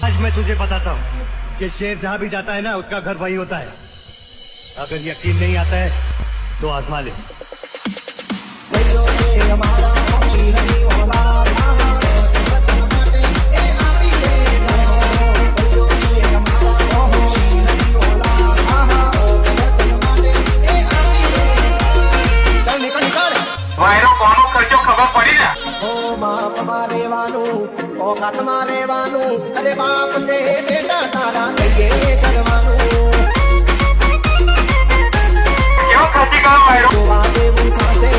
आज मैं तुझे बताता हूँ कि शेर जहाँ भी जाता है ना उसका घर वही होता है। अगर यकीन नहीं आता है तो आजमा ले। ખબર પડી ને ઓ બાપ મારે વાનું ઓ કાક મારે વાનું અરે બાપ સે બેટા તારા કહીએ કરવાનું કેવો ખર્ચી કામ આવ્યો જોવા દેવું થશે